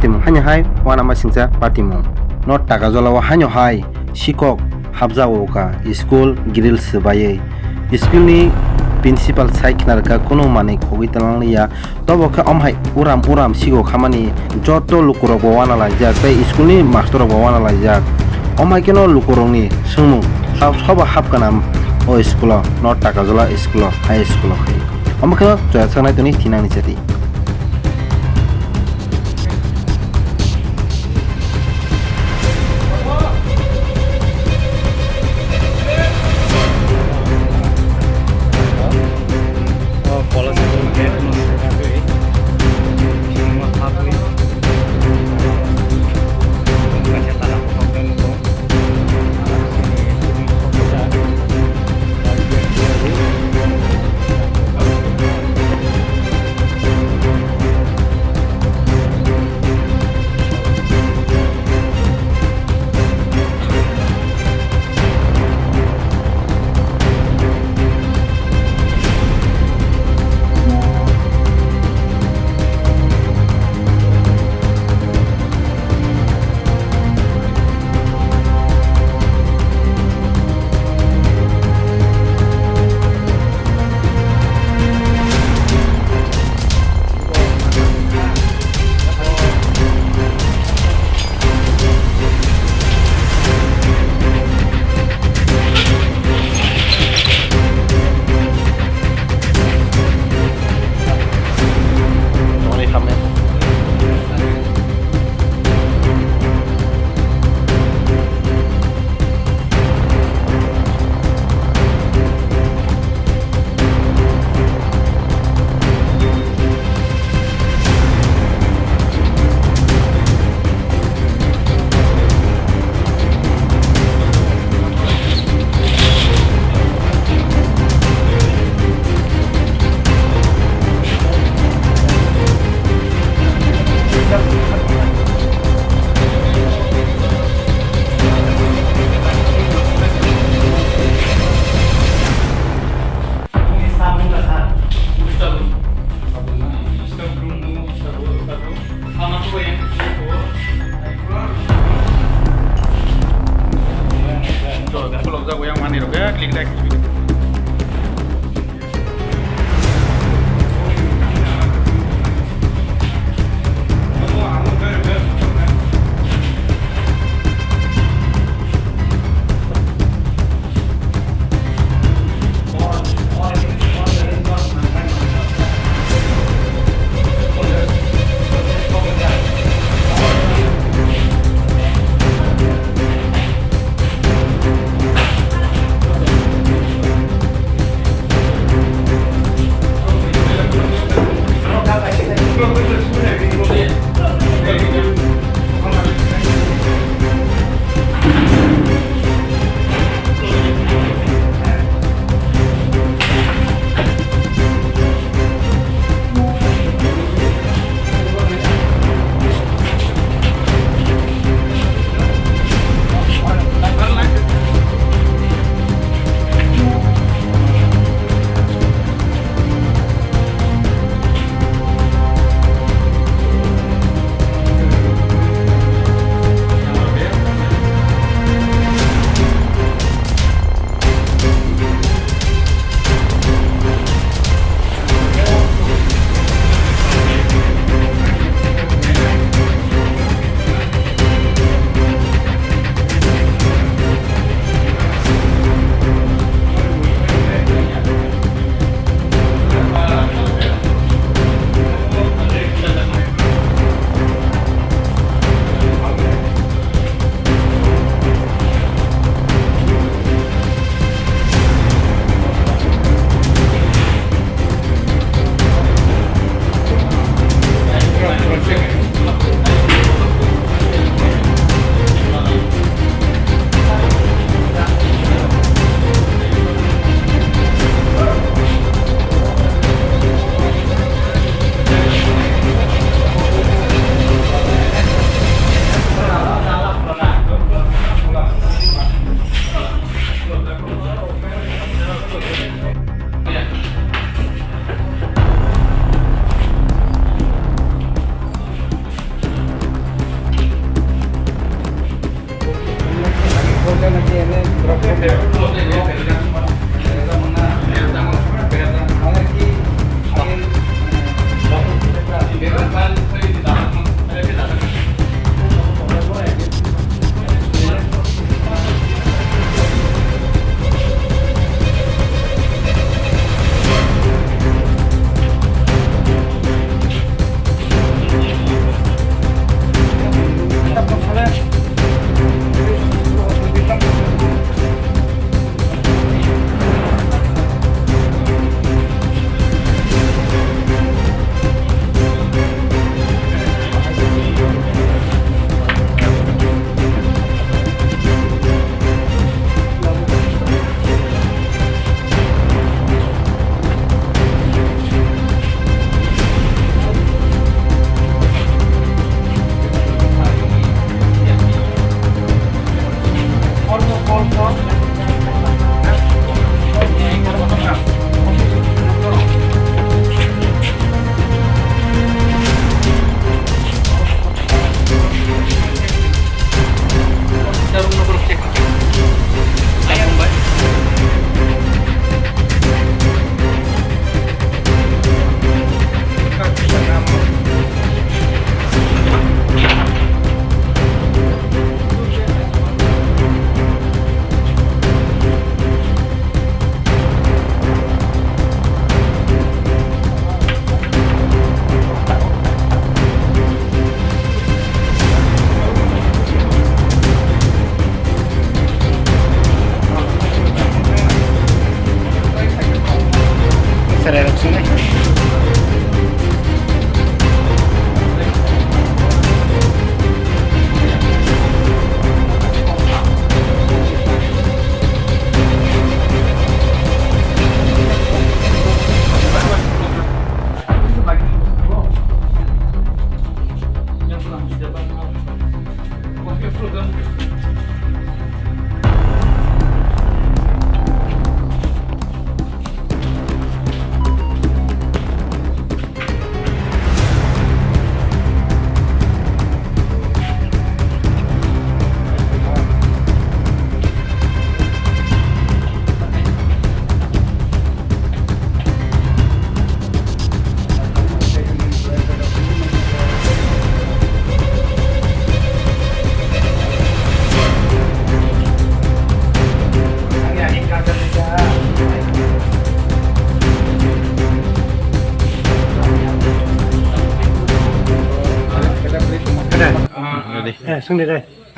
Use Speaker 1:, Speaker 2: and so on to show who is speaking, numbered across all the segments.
Speaker 1: patimung hanya hai wana masingsa patimung no Takarjala o hanyo hai Sikok habjao ka school grill sbaye school ni principal saiknar ka kono mane khogui talanglia tobo kha amhai uram sigo khamani joto lukurok bo wana laijak tei school ni master bo wana laijak amhai keno lukurok ni sungmung sobo hapkanam o school no Takarjala school high school khai amhai keno joya sanai tuni tinani chati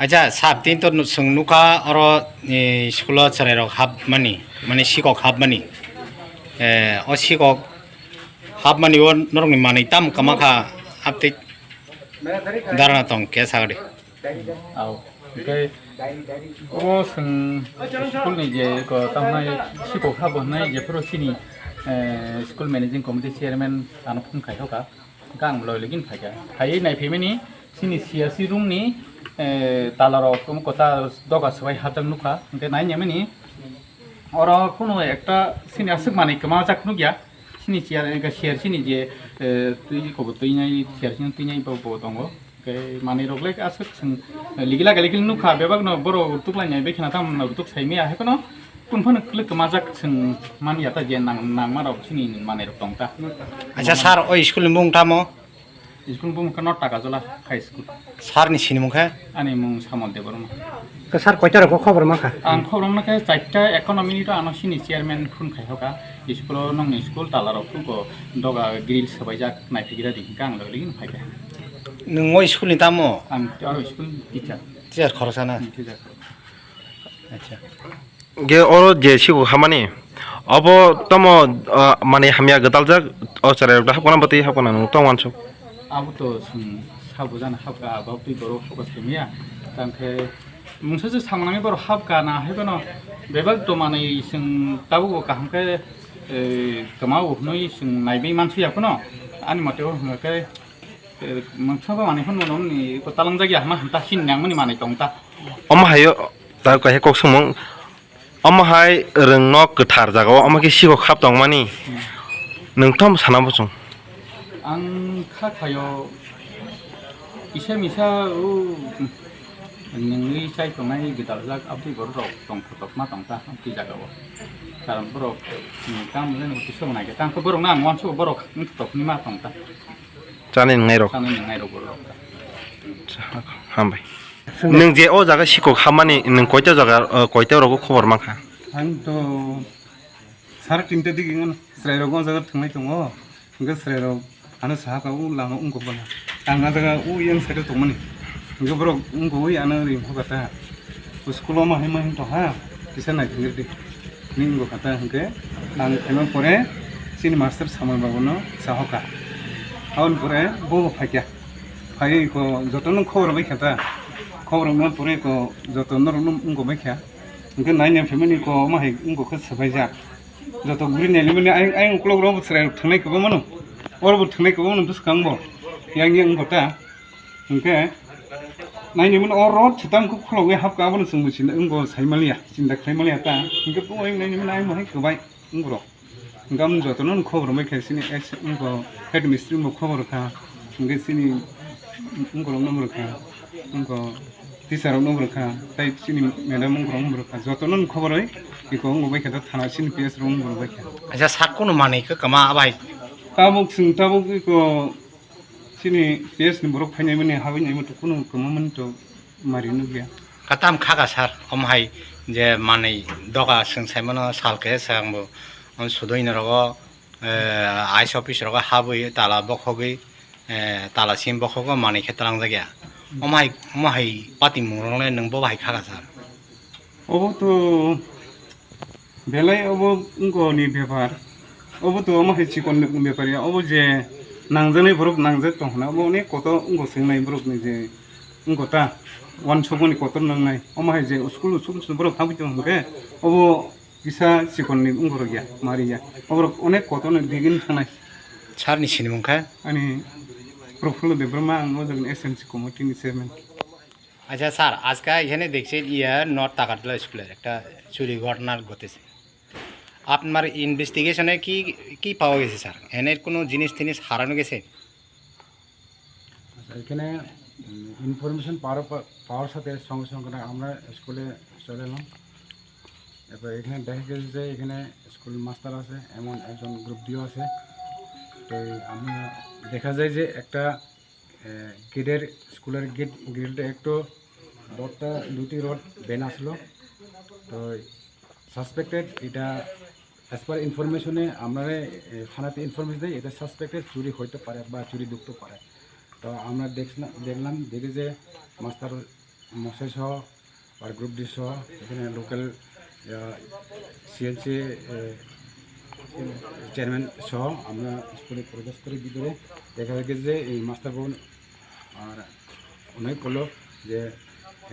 Speaker 2: Aja sabtin to sungnuka oro sekolah cererok hab mani sikok hab mani o sikok hab mani o norong mani tam kamaka aptik darana tong kesagri
Speaker 3: aw cái o sing school ni je ko tamnai sikok hab nai je pro sini school managing committee chairman anupun khai hoka gang loi legin phaja khai nai phemeni sini siasi room ni তালারও কোন কথা দগা সবাই হাজার নুকা ওকে নাই নেমেনি ওরা কোনো একটা সিনি আসুক মানে কমা যাক নুকিয়া সিনি চেয়ার শেয়ার সিনি যে তুই কব তুই নাই শেয়ার সিনি তুই নাই বাবু দङ ওকে মানে রগলে আসুক লিগিলা গালিগিল নুকা বেবাগ ন বড় উতুকলাই নাই বেখনা তাম ন উতুক সাইমি আহে কোনো কোনফান ক্লিক কমা যাক মানে ইয়াতা যে নাং মারাव সিনি মানে রক দংতা
Speaker 2: আচ্ছা স্যার ওই স্কুল মুং তামো
Speaker 3: स्कुल बुंखा नट ताकाजला हाई स्कुल
Speaker 2: सारनि सिनि मुंखा
Speaker 3: आंनि मुं सामल देबरमा
Speaker 1: सार कयटारखौ खबर माखा
Speaker 3: आं खबर माखा चारटा इकनमिनि तो आनो सिनि चेयारमेन खुनखाय होका स्कुल नंनि स्कुल तालाराव फुको दगा ग्रिल सबायजाक नायफिगिरा दिखा आं लगलिन फायगा
Speaker 2: नों ओइ स्कुलनि तामो
Speaker 3: आं आरो स्कुल
Speaker 2: टिचार खरसाना
Speaker 3: अच्छा
Speaker 1: गे अरो जे सिगु खामानि अब तम माने हामिया गदालजा अचराय हाबकना बति हाबकना नु तंवानसो
Speaker 3: अब तो साबु जाना हाबका आबाव तुइ बर' फकास केमिया तांखे मुंसासो सांनाङै बर' हाबका ना हायबनो बेबाग तो माने जों ताबु काहामके कमाव नै जों नायबै मानसि याखनो आनि मतेव हमेके मोनसाबा माने होन ननि को तालां जागिया मा हन्ता सिननांमनि माने दंता
Speaker 1: अमा हायो दा काहे कक समं अमा हाय रोंनो गोथार जागाव अमाके सिगो खाब दं मानि नोंथाम सानाबो
Speaker 3: आं खाखायो इसे मिसा नोंनि सायख'नाय गिदारजाक आबदि बर' दं फटक मा दंता आबदि जागाव कारण बर' काम जों किसो नायगे तांखौ बर' ना मनसो बर' फटकनि मा दंता
Speaker 1: जाने नंनाय र'
Speaker 3: बर'
Speaker 1: हामबाय नों जे अ जागा सिखौ खामानि नों कयता जागा कयता रगो खबर माखा
Speaker 4: आंथ' 3:30 दिगिङान स्रायरगो जागा थांनाय दङ ओंगा स्रायरग आनो साहागाव लाङो उंगबना आंना जागा उयं साइड दंमोन ओंगा बर' उंगो उय आनो रि हगाता स्कुलाव माहाय माहाय दहा किसा नायफिरदि नि उंगो खाता ओंगे आं थांनो परे सिनि मास्टार सामल बाबुनो साहका आउन परे बो फाइया फाइ को जतन खबर बायखाता खबर न परे को जतन न उंगो बायखा ओंगे नायनो फेमिनि को माहाय उंगो खो सबायजा जत गुरिनायनि माने आं क्लग्राव बोसराय थांनायखौबो मानो अरबो थांनायखौबो मानो गोसोखांबो यांनि उंगोता ओंगे नायनोमोन अरद छतामखौ खलगै हाबगाबोनो जों मिथिनो उंगो साइमालिया जिन्दा खाइमालिया ता ओंगे बय नायनोमोन आं माहाय गोबाय उंगरो ओंगाम जतन खबर बायखासिनि एस उंगो हेड मिस्ट्रि मो खबर खा ओंगे सिनि उंगरो नम्बर खा उंगो टिचार नम्बर खा ताइ सिनि मेडाम उंगरो नम्बर खा जतन खबरै इको उंगो बायखा थाना सिनि पिएस रं उंगरो बायखा
Speaker 2: अच्छा साकनो मानेखो कमा आबाय
Speaker 4: ताबुक इको सिनि पिएस नि बरक फाइनाय माने हाबैनाय मत कुनु कममन तो मारिनो गया
Speaker 2: काताम खागा सार अमहाय जे माने दगा सोंसायमनो सालके सांबो सुदयनो रगो आइस अफिस रगो हाबै ताला बखगै ताला सिम बखगो माने खेतलां जागिया अमहाय पाति मुरंले नंबो बाहाय खागा सार
Speaker 4: अब तो बेलाय अब उंगोनि बेपार अब तो अमहाय चिकन बेपारिया अब जे नांजानाय बरक नांजात दंना अब अनेक कत उंगो सोंनाय बरकनि जे उंगोता वान सबनि कत नांनाय अमहाय जे स्कुल बरक हाबै दं होगे अब किसा चिकननि उंगोर गया मारिया अब अनेक कतनो दिगिन थांनाय
Speaker 2: सारनि सिनि मुंखा
Speaker 4: आनि প্রফুল্ল দেববর্মা আং ওজন এসএমসি কমিটিনি চেয়ারম্যান।
Speaker 2: আচ্ছা স্যার, আজকে এখানে দেখছি নর্থ টাকারজলা স্কুলের একটা চুরি ঘটনা ঘটেছে। আপনার ইনভেস্টিগেশনে কি কি পাওয়া গেছে স্যার? এনের কোনো জিনিস টিনিস হারানো গেছে?
Speaker 5: আচ্ছা, এখানে ইনফরমেশন পাওয়ার সাথে সঙ্গে সঙ্গে আমরা স্কুলে চলে এলাম। এরপর এখানে দেখা গেছে যে এখানে স্কুল মাস্টার আছে, এমন একজন গ্রুপ ডিও আছে। তো আমরা দেখা যায় যে একটা গেটের স্কুলের গ্রিলটা একটু রডটা দুটি রড বেন আসলো। তো সাসপেক্টেড এটা অ্যাজ পার ইনফরমেশনে আমরা থানাতে ইনফরমেশন দিই এটা সাসপেক্টেড চুরি হইতে পারে বা চুরি ঢুকতে পারে। তো আমরা দেখি যে মাস্টার মশাই সহ আর গ্রুপ ডি সহ এখানে লোকাল সিএমসি চেয়ারম্যান সহ আমরা স্কুলে প্রবেশ করি ভিতরে। দেখা গেছে যে এই মাস্টার বোন আর অনেক হলো যে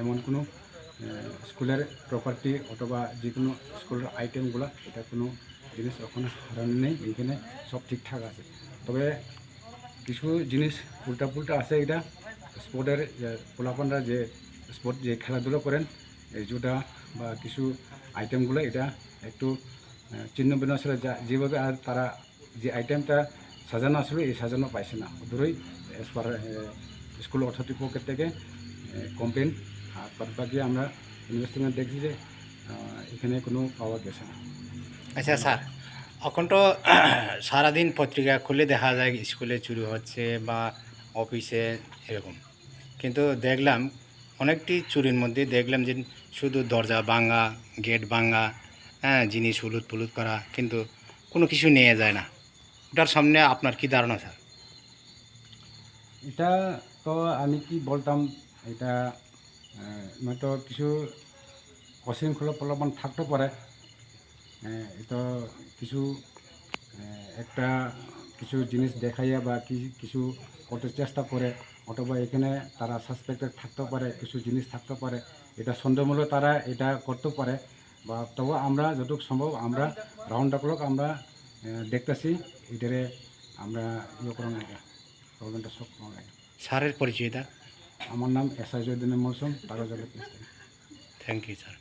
Speaker 5: এমন কোনো স্কুলের প্রপার্টি অথবা যে কোনো স্কুলের আইটেমগুলো এটা কোনো জিনিস ওখানে হারানো নেই, এখানে সব ঠিকঠাক আছে। তবে কিছু জিনিস উল্টা আছে। এটা স্পোর্টের পোলাপানরা যে স্পোর্ট যে খেলাধুলো করেন এই জুটা বা কিছু আইটেমগুলো এটা একটু চিহ্ন বিন্ন আসলে যেভাবে আর তারা যে আইটেমটা সাজানো আসলে এই সাজানো পাইছে না, ওদেরই অ্যাজ পার স্কুল অথরিটির পক্ষ থেকে কমপ্লেন। আর বাকি আমরা ইনভেস্টিগেশন দেখছি যে এখানে কোনো পাওয়া গেছে না।
Speaker 2: আচ্ছা স্যার, এখন তো সারাদিন পত্রিকা খুলে দেখা যায় স্কুলে চুরি হচ্ছে বা অফিসে এরকম, কিন্তু দেখলাম অনেকটি চুরির মধ্যে দেখলাম যে শুধু দরজা ভাঙা, গেট ভাঙা, হ্যাঁ, জিনিস উলুট পুলুট করা, কিন্তু কোনো কিছু নিয়ে যায় না। ওটার সামনে আপনার কি ধারণা স্যার?
Speaker 5: এটা তো আমি কি বলতাম, এটা নয়তো কিছু অশৃঙ্খলা প্রলোভন থাকতে পারে। এটা কিছু একটা কিছু জিনিস দেখাইয়া বা কিছু করতে চেষ্টা করে, অথবা এখানে তারা সাসপেক্টেড থাকতে পারে, কিছু জিনিস থাকতে পারে, এটা সন্দেহমূলক তারা এটা করতে পারে। বা তবু আমরা যতটুকু সম্ভব আমরা রাউন্ড আপ লোক আমরা দেখতেছি, এটারে আমরা ইয়ে করার লাগে, প্রবলেমটা সব করার লাগে।
Speaker 2: স্যারের পরিচয়টা?
Speaker 5: আমার নাম এসআই জয়দিনের মৌসুম, টাকাজলা।
Speaker 2: Thank you sir.